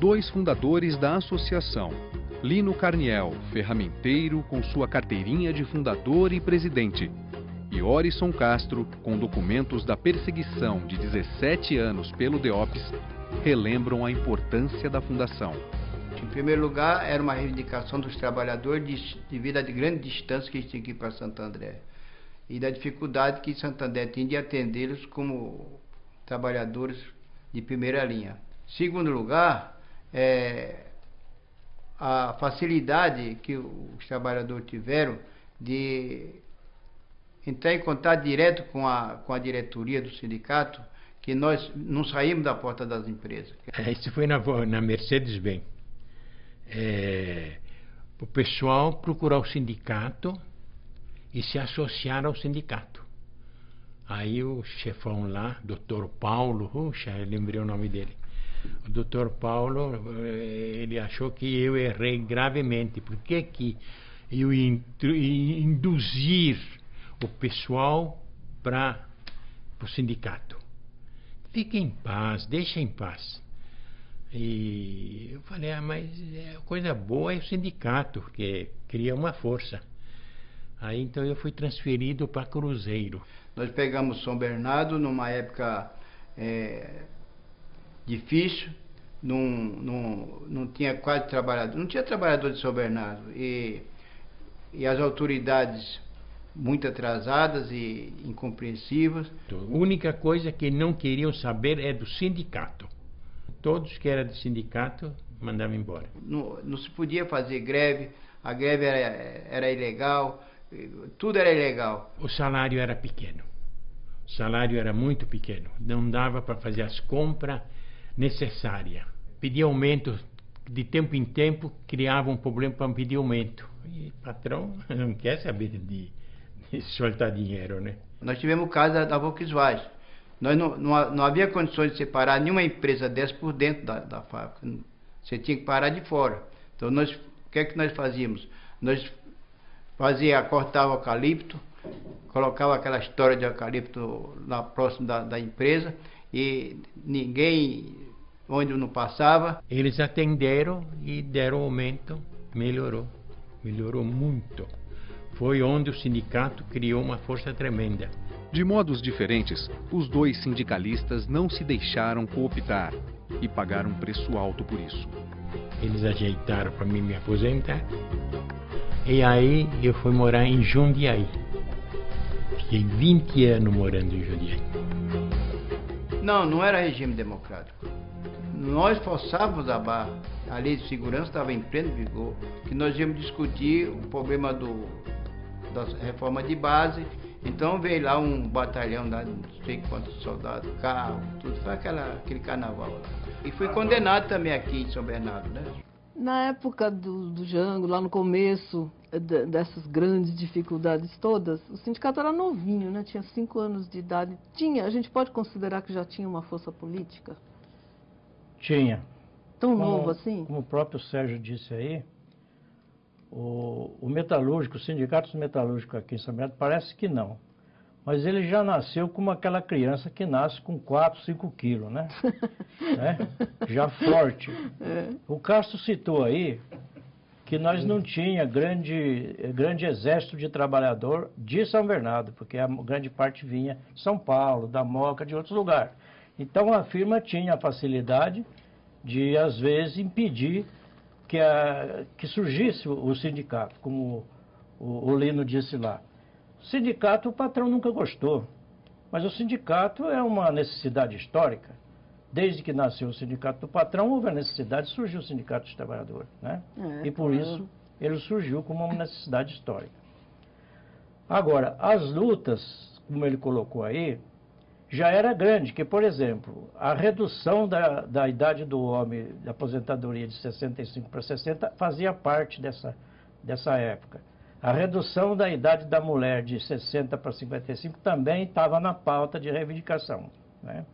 dois fundadores da associação, Lino Carniel, ferramenteiro com sua carteirinha de fundador e presidente, e Orison Castro, com documentos da perseguição de 17 anos pelo DEOPS, relembram a importância da fundação. Em primeiro lugar, era uma reivindicação dos trabalhadores devido à grande distância que eles tinham que ir para Santo André e da dificuldade que Santo André tinha de atendê-los como trabalhadores de primeira linha. Segundo lugar, a facilidade que os trabalhadores tiveram de entrar em contato direto com a diretoria do sindicato, que nós não saímos da porta das empresas. Isso foi na Mercedes-Benz. O pessoal procurar o sindicato e se associar ao sindicato. Aí o chefão lá, Dr. Paulo, eu lembrei o nome dele. O Dr. Paulo, ele achou que eu errei gravemente. Por que eu induzir o pessoal para o sindicato? Fique em paz, deixa em paz. E eu falei, mas a coisa boa é o sindicato, que cria uma força. Aí então eu fui transferido para Cruzeiro. Nós pegamos São Bernardo numa época difícil, não tinha quase trabalhador, não tinha trabalhador de São Bernardo, e as autoridades muito atrasadas e incompreensivas. A única coisa que não queriam saber é do sindicato. Todos que eram do sindicato mandavam embora. Não se podia fazer greve, a greve era ilegal, tudo era ilegal. O salário era pequeno, o salário era muito pequeno, não dava para fazer as compras necessárias. Pedia aumento de tempo em tempo, criava um problema para pedir aumento. E o patrão não quer saber de soltar dinheiro, né? Nós tivemos o caso da Volkswagen. Nós não havia condições de separar nenhuma empresa dessa por dentro da fábrica. Você tinha que parar de fora. Então, o que é que nós fazíamos? Nós cortava o eucalipto, colocava aquela história de eucalipto lá próximo da empresa, e ninguém, onde não passava. Eles atenderam e deram aumento, melhorou muito. Foi onde o sindicato criou uma força tremenda. De modos diferentes, os dois sindicalistas não se deixaram cooptar e pagaram um preço alto por isso. Eles ajeitaram para mim me aposentar. E aí eu fui morar em Jundiaí. Fiquei 20 anos morando em Jundiaí. Não era regime democrático. Nós forçávamos a barra. A lei de segurança estava em pleno vigor, que nós íamos discutir o problema da reforma de base. Então veio lá um batalhão, não sei quantos soldados, carro, tudo, foi aquele carnaval lá. E fui condenado também aqui em São Bernardo, né? Na época do Jango, lá no começo dessas grandes dificuldades todas, o sindicato era novinho, né? Tinha 5 anos de idade. A gente pode considerar que já tinha uma força política? Tinha. Tão novo assim? Como o próprio Sérgio disse aí, o metalúrgico, os sindicatos metalúrgicos aqui em São Bernardo, parece que não. Mas ele já nasceu como aquela criança que nasce com 4, 5 quilos, né? Já forte. O Castro citou aí que nós não tinha grande exército de trabalhador de São Bernardo, porque a grande parte vinha de São Paulo, da Moca, de outros lugares. Então a firma tinha a facilidade de, às vezes, impedir que surgisse o sindicato, como o Lino disse lá. O sindicato, o patrão nunca gostou, mas o sindicato é uma necessidade histórica. Desde que nasceu o sindicato do patrão, houve a necessidade, surgiu o sindicato dos trabalhadores, né? E por isso ele surgiu como uma necessidade histórica. Agora, as lutas, como ele colocou aí, já era grande, que, por exemplo, a redução da idade do homem, da aposentadoria de 65 para 60, fazia parte dessa época. A redução da idade da mulher de 60 para 55 também estava na pauta de reivindicação, né?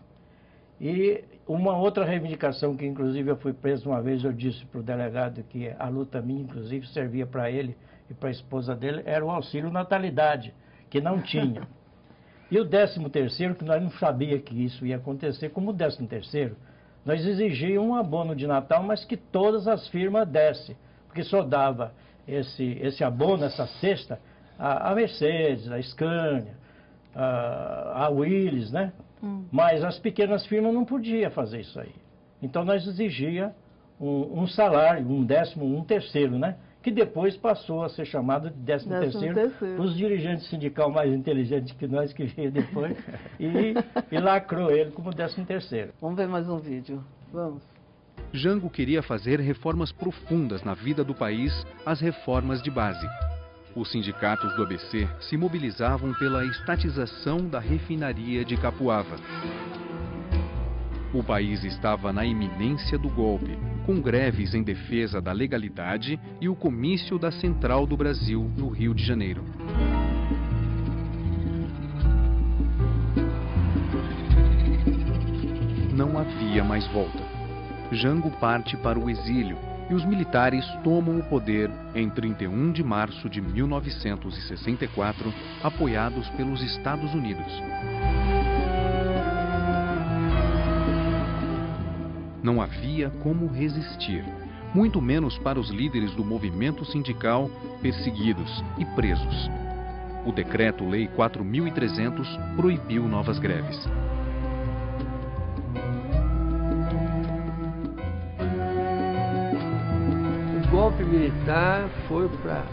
E uma outra reivindicação que, inclusive, eu fui preso uma vez, eu disse para o delegado que a luta minha, inclusive, servia para ele e para a esposa dele, era o auxílio natalidade, que não tinha. E o 13º, que nós não sabíamos que isso ia acontecer, como o 13º, nós exigíamos um abono de Natal, mas que todas as firmas dessem, porque só dava esse abono, essa cesta, a Mercedes, a Scania, a Willys, né? Mas as pequenas firmas não podiam fazer isso aí. Então nós exigíamos um salário, um décimo, um terceiro, né? Que depois passou a ser chamado de décimo terceiro para os dirigentes sindicais mais inteligentes que nós, que veio depois, e lacrou ele como 13º. Vamos ver mais um vídeo. Vamos. Jango queria fazer reformas profundas na vida do país, as reformas de base. Os sindicatos do ABC se mobilizavam pela estatização da refinaria de Capuava. O país estava na iminência do golpe, com greves em defesa da legalidade e o comício da Central do Brasil, no Rio de Janeiro. Não havia mais volta. Jango parte para o exílio e os militares tomam o poder em 31 de março de 1964, apoiados pelos Estados Unidos. Não havia como resistir, muito menos para os líderes do movimento sindical perseguidos e presos. O Decreto-Lei 4.300 proibiu novas greves. O golpe militar foi para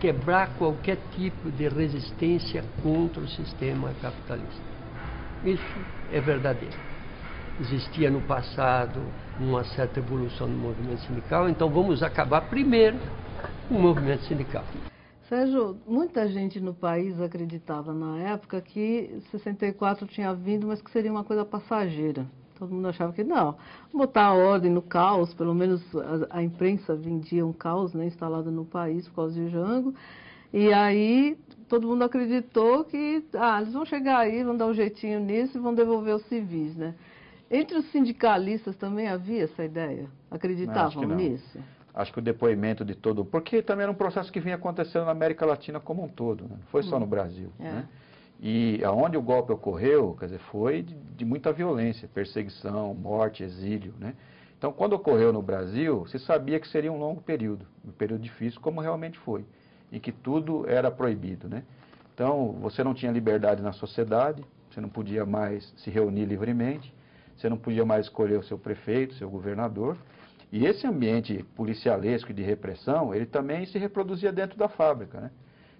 quebrar qualquer tipo de resistência contra o sistema capitalista. Isso é verdadeiro. Existia no passado uma certa evolução no movimento sindical, então vamos acabar primeiro com o movimento sindical. Sérgio, muita gente no país acreditava na época que 64 tinha vindo, mas que seria uma coisa passageira. Todo mundo achava que não, botar a ordem no caos, pelo menos a imprensa vendia um caos, né, instalado no país por causa de Jango. E aí todo mundo acreditou que eles vão chegar aí, vão dar um jeitinho nisso e vão devolver os civis, né? Entre os sindicalistas também havia essa ideia? Acreditavam nisso? Acho que o depoimento de todo... Porque também era um processo que vinha acontecendo na América Latina como um todo, né? Não foi só no Brasil. Né? E aonde o golpe ocorreu, quer dizer, foi de muita violência, perseguição, morte, exílio, né? Então, quando ocorreu no Brasil, se sabia que seria um longo período, um período difícil, como realmente foi, e que tudo era proibido, né? Então, você não tinha liberdade na sociedade, você não podia mais se reunir livremente, você não podia mais escolher o seu prefeito, seu governador. E esse ambiente policialesco e de repressão, ele também se reproduzia dentro da fábrica, né?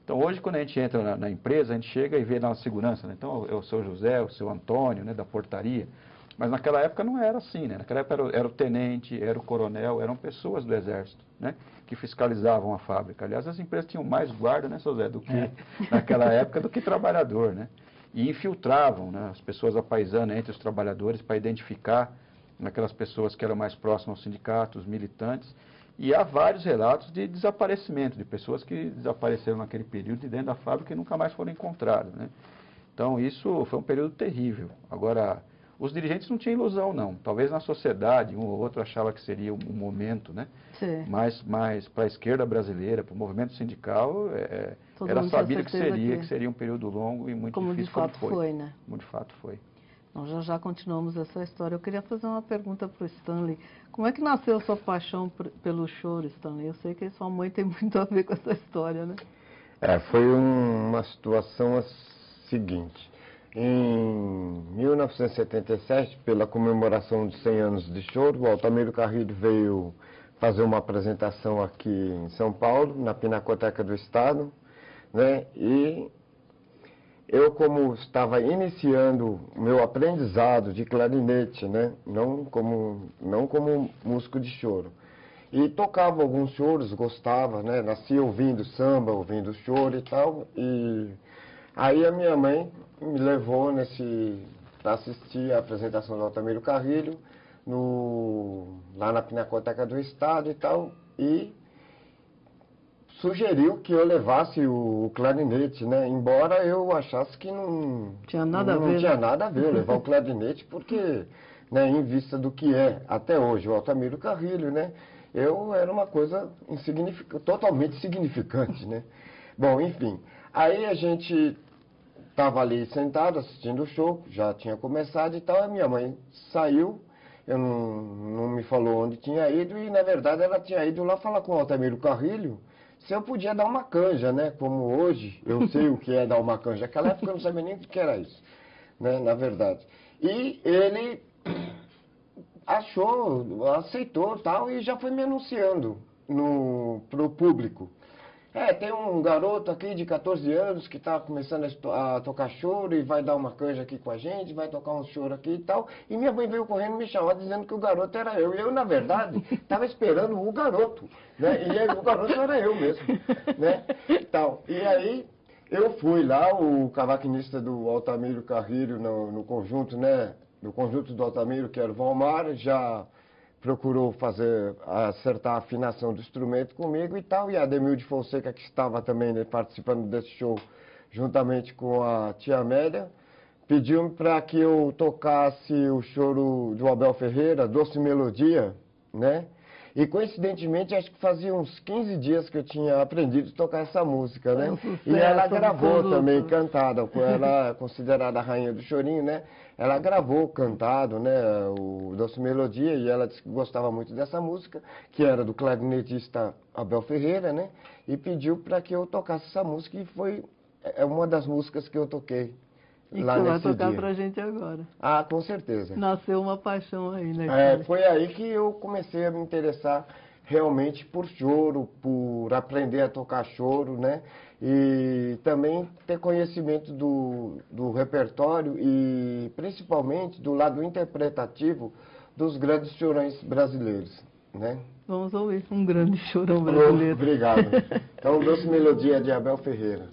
Então, hoje, quando a gente entra na empresa, a gente chega e vê na segurança, né? Então, é o seu José, o seu Antônio, né, da portaria. Mas naquela época não era assim, né? Naquela época era o tenente, era o coronel, eram pessoas do exército, né, que fiscalizavam a fábrica. Aliás, as empresas tinham mais guarda, né, seu Zé, do que naquela época, do que trabalhador, né? E infiltravam, né, as pessoas apaisanas entre os trabalhadores para identificar aquelas pessoas que eram mais próximas aos sindicatos, militantes. E há vários relatos de desaparecimento, de pessoas que desapareceram naquele período de dentro da fábrica e nunca mais foram encontradas, né? Então, isso foi um período terrível. Agora, os dirigentes não tinham ilusão, não. Talvez na sociedade, um ou outro achava que seria um momento, né? Mas para a esquerda brasileira, para o movimento sindical, era sabido que seria um período longo e muito difícil, como foi, né? Como de fato foi. Então, já continuamos essa história. Eu queria fazer uma pergunta para o Stanley. Como é que nasceu a sua paixão pelo choro, Stanley? Eu sei que sua mãe tem muito a ver com essa história, né? Foi uma situação seguinte. Em 1977, pela comemoração de 100 anos de choro, o Altamiro Carrilho veio fazer uma apresentação aqui em São Paulo, na Pinacoteca do Estado, né? E eu, como estava iniciando o meu aprendizado de clarinete, né? Não como músico de choro, e tocava alguns choros, gostava, né? Nasci ouvindo samba, ouvindo choro e tal, e aí a minha mãe me levou para assistir a apresentação do Altamiro Carrilho lá na Pinacoteca do Estado e tal, e sugeriu que eu levasse o clarinete, né? Embora eu achasse que não tinha nada a ver levar o clarinete, porque, né, em vista do que é até hoje o Altamiro Carrilho, né, eu era uma coisa totalmente insignificante, né? Bom, enfim, aí a gente estava ali sentado assistindo o show, já tinha começado e tal, a minha mãe saiu, eu não me falou onde tinha ido, e na verdade ela tinha ido lá falar com o Altamiro Carrilho se eu podia dar uma canja, né? Como hoje eu sei o que é dar uma canja. Naquela época eu não sabia nem o que era isso, né? Na verdade. E ele aceitou tal, e já foi me anunciando pro público. Tem um garoto aqui de 14 anos que está começando a tocar choro e vai dar uma canja aqui com a gente, vai tocar um choro aqui e tal. E minha mãe veio correndo me chamar dizendo que o garoto era eu. E eu, na verdade, estava esperando o garoto, né? E aí, o garoto era eu mesmo, né? Tal. E aí eu fui lá, o cavaquinista do Altamiro Carrilho no conjunto, né? No conjunto do Altamiro, que era o Valmar, já procurou acertar a afinação do instrumento comigo e tal, e a Ademilde Fonseca, que estava também, né, participando desse show, juntamente com a tia Amélia, pediu para que eu tocasse o choro do Abel Ferreira, Doce Melodia, né? E coincidentemente, acho que fazia uns 15 dias que eu tinha aprendido a tocar essa música, né? E ela gravou também, cantada, ela é considerada a rainha do chorinho, né? Ela gravou cantado, né, o Doce Melodia, e ela disse que gostava muito dessa música, que era do clarinetista Abel Ferreira, né? E pediu para que eu tocasse essa música, e foi uma das músicas que eu toquei lá nesse dia. E que você vai tocar pra gente agora. Ah, com certeza. Nasceu uma paixão aí, né? Foi aí que eu comecei a me interessar realmente por choro, por aprender a tocar choro, né? E também ter conhecimento do repertório e principalmente do lado interpretativo dos grandes chorões brasileiros, né? Vamos ouvir um grande chorão brasileiro. Obrigado. Então, Doce Melodia de Abel Ferreira.